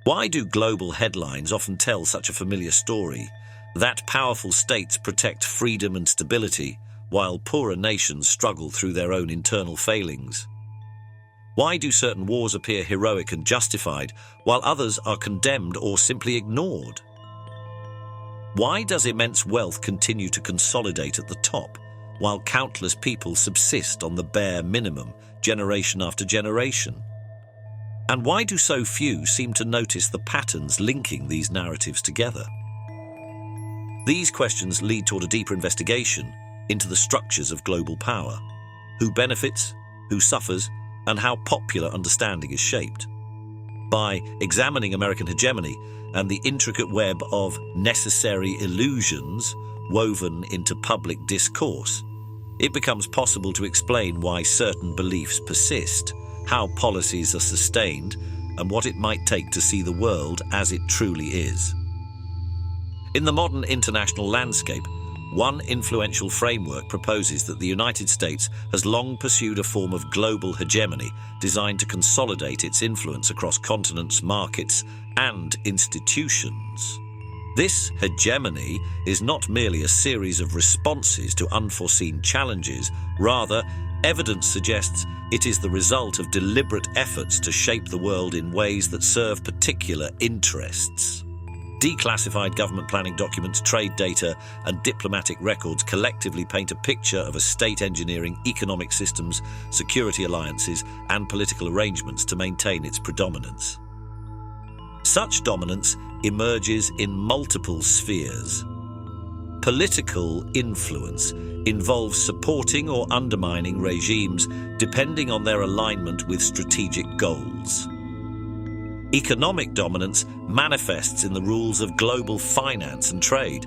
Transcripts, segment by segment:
Why do global headlines often tell such a familiar story? That powerful states protect freedom and stability, while poorer nations struggle through their own internal failings. Why do certain wars appear heroic and justified, while others are condemned or simply ignored? Why does immense wealth continue to consolidate at the top, while countless people subsist on the bare minimum, generation after generation? And why do so few seem to notice the patterns linking these narratives together? These questions lead toward a deeper investigation into the structures of global power, who benefits, who suffers, and how popular understanding is shaped. By examining American hegemony and the intricate web of necessary illusions woven into public discourse, it becomes possible to explain why certain beliefs persist, how policies are sustained, and what it might take to see the world as it truly is. In the modern international landscape, one influential framework proposes that the United States has long pursued a form of global hegemony designed to consolidate its influence across continents, markets, and institutions. This hegemony is not merely a series of responses to unforeseen challenges. Rather, evidence suggests it is the result of deliberate efforts to shape the world in ways that serve particular interests. Declassified government planning documents, trade data, and diplomatic records collectively paint a picture of a state engineering economic systems, security alliances, and political arrangements to maintain its predominance. Such dominance emerges in multiple spheres. Political influence involves supporting or undermining regimes depending on their alignment with strategic goals. Economic dominance manifests in the rules of global finance and trade,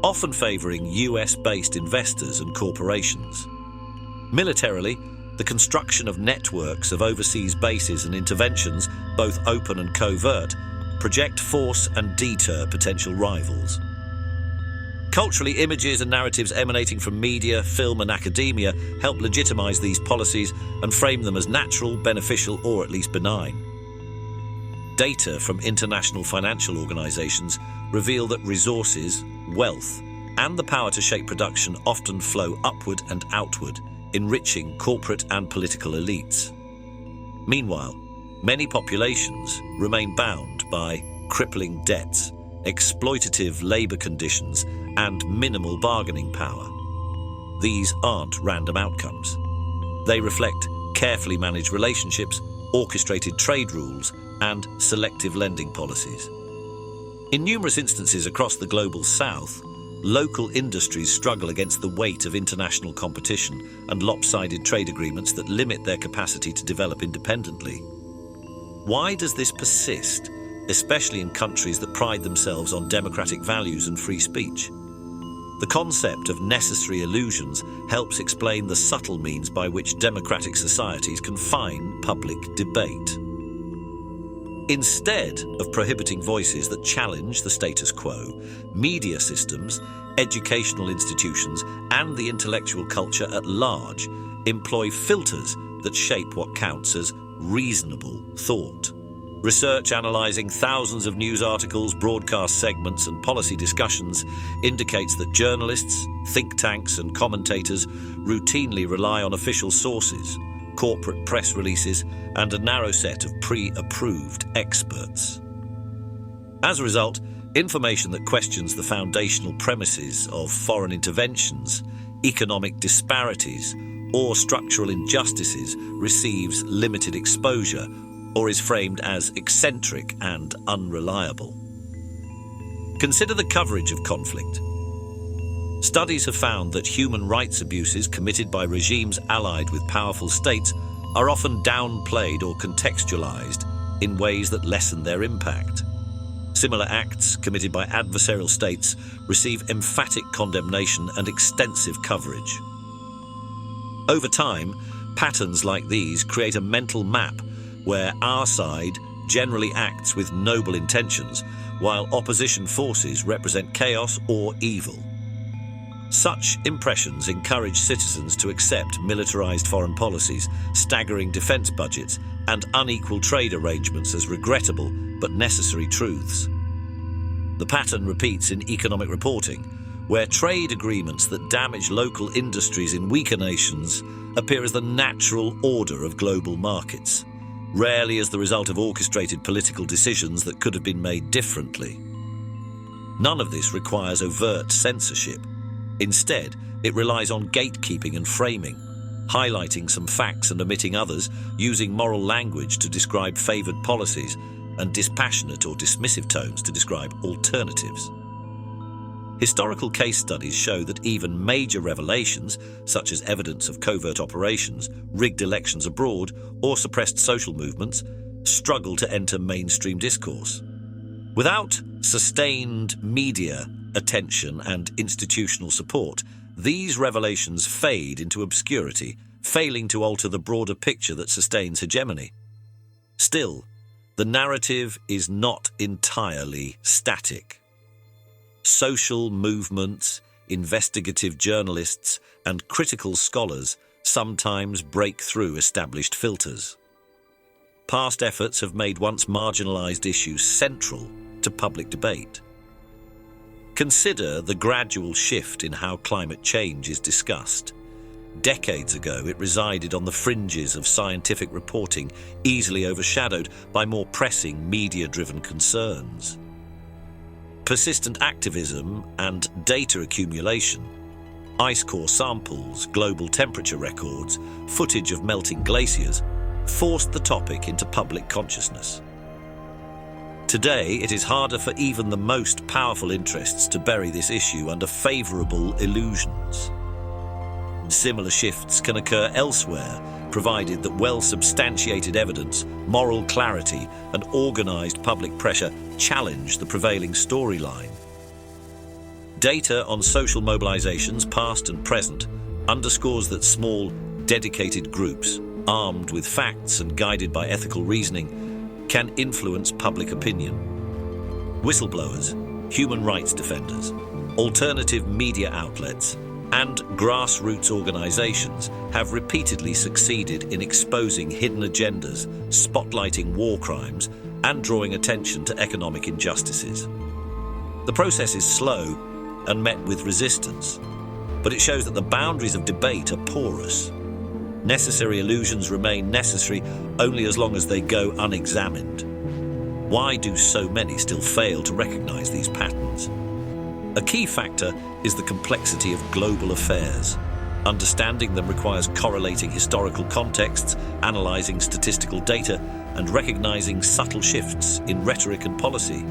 often favoring US-based investors and corporations. Militarily, the construction of networks of overseas bases and interventions, both open and covert, project force and deter potential rivals. Culturally, images and narratives emanating from media, film, and academia help legitimize these policies and frame them as natural, beneficial, or at least benign. Data from international financial organizations reveal that resources, wealth, and the power to shape production often flow upward and outward, enriching corporate and political elites. Meanwhile, many populations remain bound by crippling debts, exploitative labor conditions, and minimal bargaining power. These aren't random outcomes. They reflect carefully managed relationships, orchestrated trade rules, and selective lending policies. In numerous instances across the global south, local industries struggle against the weight of international competition and lopsided trade agreements that limit their capacity to develop independently. Why does this persist, especially in countries that pride themselves on democratic values and free speech? The concept of necessary illusions helps explain the subtle means by which democratic societies confine public debate. Instead of prohibiting voices that challenge the status quo, media systems, educational institutions, and the intellectual culture at large employ filters that shape what counts as reasonable thought. Research analysing thousands of news articles, broadcast segments, and policy discussions indicates that journalists, think tanks, and commentators routinely rely on official sources, corporate press releases, and a narrow set of pre-approved experts. As a result, information that questions the foundational premises of foreign interventions, economic disparities, or structural injustices receives limited exposure or is framed as eccentric and unreliable. Consider the coverage of conflict. Studies have found that human rights abuses committed by regimes allied with powerful states are often downplayed or contextualized in ways that lessen their impact. Similar acts committed by adversarial states receive emphatic condemnation and extensive coverage. Over time, patterns like these create a mental map where our side generally acts with noble intentions, while opposition forces represent chaos or evil. Such impressions encourage citizens to accept militarized foreign policies, staggering defense budgets, and unequal trade arrangements as regrettable but necessary truths. The pattern repeats in economic reporting, where trade agreements that damage local industries in weaker nations appear as the natural order of global markets, rarely as the result of orchestrated political decisions that could have been made differently. None of this requires overt censorship. Instead, it relies on gatekeeping and framing, highlighting some facts and omitting others, using moral language to describe favoured policies, and dispassionate or dismissive tones to describe alternatives. Historical case studies show that even major revelations, such as evidence of covert operations, rigged elections abroad, or suppressed social movements, struggle to enter mainstream discourse. Without sustained media attention and institutional support, these revelations fade into obscurity, failing to alter the broader picture that sustains hegemony. Still, the narrative is not entirely static. Social movements, investigative journalists, and critical scholars sometimes break through established filters. Past efforts have made once marginalized issues central to public debate. Consider the gradual shift in how climate change is discussed. Decades ago, it resided on the fringes of scientific reporting, easily overshadowed by more pressing media-driven concerns. Persistent activism and data accumulation, ice core samples, global temperature records, footage of melting glaciers, forced the topic into public consciousness. Today, it is harder for even the most powerful interests to bury this issue under favourable illusions. Similar shifts can occur elsewhere, provided that well-substantiated evidence, moral clarity, and organised public pressure challenge the prevailing storyline. Data on social mobilisations, past and present, underscores that small, dedicated groups, armed with facts and guided by ethical reasoning, can influence public opinion. Whistleblowers, human rights defenders, alternative media outlets, and grassroots organisations have repeatedly succeeded in exposing hidden agendas, spotlighting war crimes, and drawing attention to economic injustices. The process is slow and met with resistance, but it shows that the boundaries of debate are porous. Necessary illusions remain necessary only as long as they go unexamined. Why do so many still fail to recognise these patterns? A key factor is the complexity of global affairs. Understanding them requires correlating historical contexts, analysing statistical data, and recognising subtle shifts in rhetoric and policy.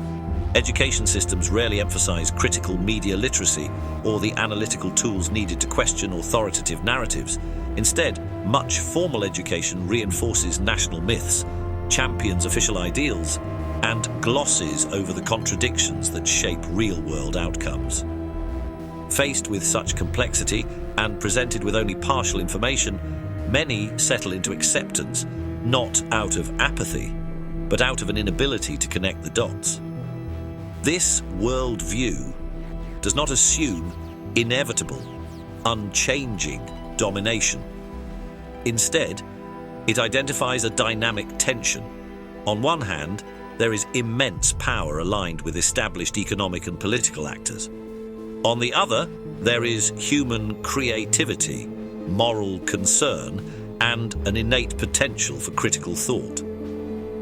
Education systems rarely emphasise critical media literacy or the analytical tools needed to question authoritative narratives. Instead, much formal education reinforces national myths, champions official ideals, and glosses over the contradictions that shape real-world outcomes. Faced with such complexity and presented with only partial information, many settle into acceptance, not out of apathy, but out of an inability to connect the dots. This worldview does not assume inevitable, unchanging domination. Instead, it identifies a dynamic tension. On one hand, there is immense power aligned with established economic and political actors. On the other, there is human creativity, moral concern, and an innate potential for critical thought.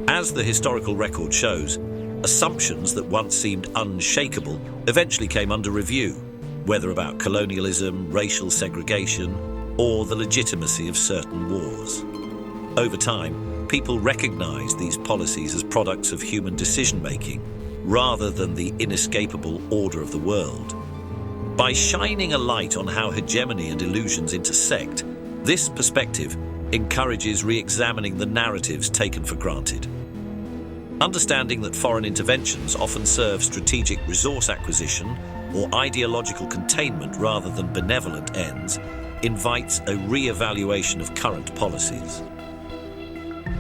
As the historical record shows, assumptions that once seemed unshakable eventually came under review, whether about colonialism, racial segregation, or the legitimacy of certain wars. Over time, people recognized these policies as products of human decision-making, rather than the inescapable order of the world. By shining a light on how hegemony and illusions intersect, this perspective encourages re-examining the narratives taken for granted. Understanding that foreign interventions often serve strategic resource acquisition or ideological containment rather than benevolent ends invites a re-evaluation of current policies.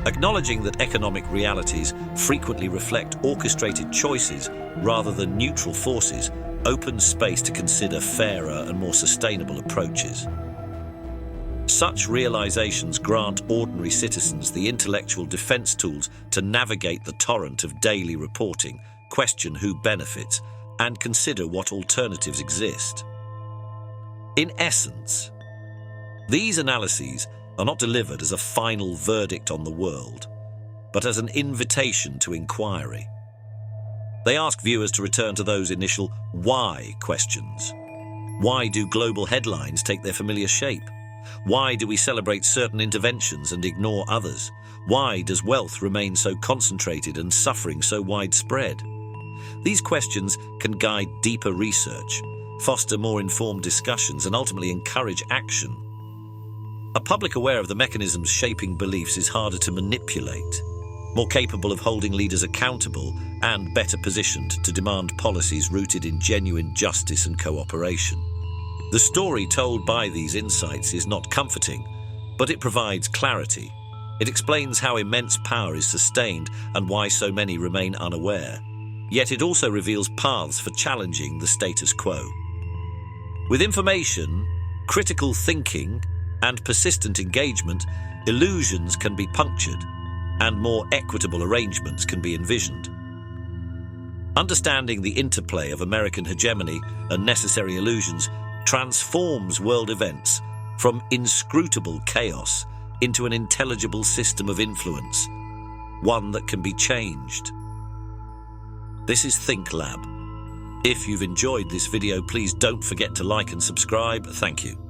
Acknowledging that economic realities frequently reflect orchestrated choices rather than neutral forces opens space to consider fairer and more sustainable approaches. Such realizations grant ordinary citizens the intellectual defense tools to navigate the torrent of daily reporting, question who benefits, and consider what alternatives exist. In essence, these analyses are not delivered as a final verdict on the world, but as an invitation to inquiry. They ask viewers to return to those initial why questions. Why do global headlines take their familiar shape? Why do we celebrate certain interventions and ignore others? Why does wealth remain so concentrated and suffering so widespread? These questions can guide deeper research, foster more informed discussions, and ultimately encourage action. A public aware of the mechanisms shaping beliefs is harder to manipulate, more capable of holding leaders accountable, and better positioned to demand policies rooted in genuine justice and cooperation. The story told by these insights is not comforting, but it provides clarity. It explains how immense power is sustained and why so many remain unaware. Yet it also reveals paths for challenging the status quo. With information, critical thinking, and persistent engagement, illusions can be punctured, and more equitable arrangements can be envisioned. Understanding the interplay of American hegemony and necessary illusions transforms world events from inscrutable chaos into an intelligible system of influence, one that can be changed. This is ThinkLab. If you've enjoyed this video, please don't forget to like and subscribe. Thank you.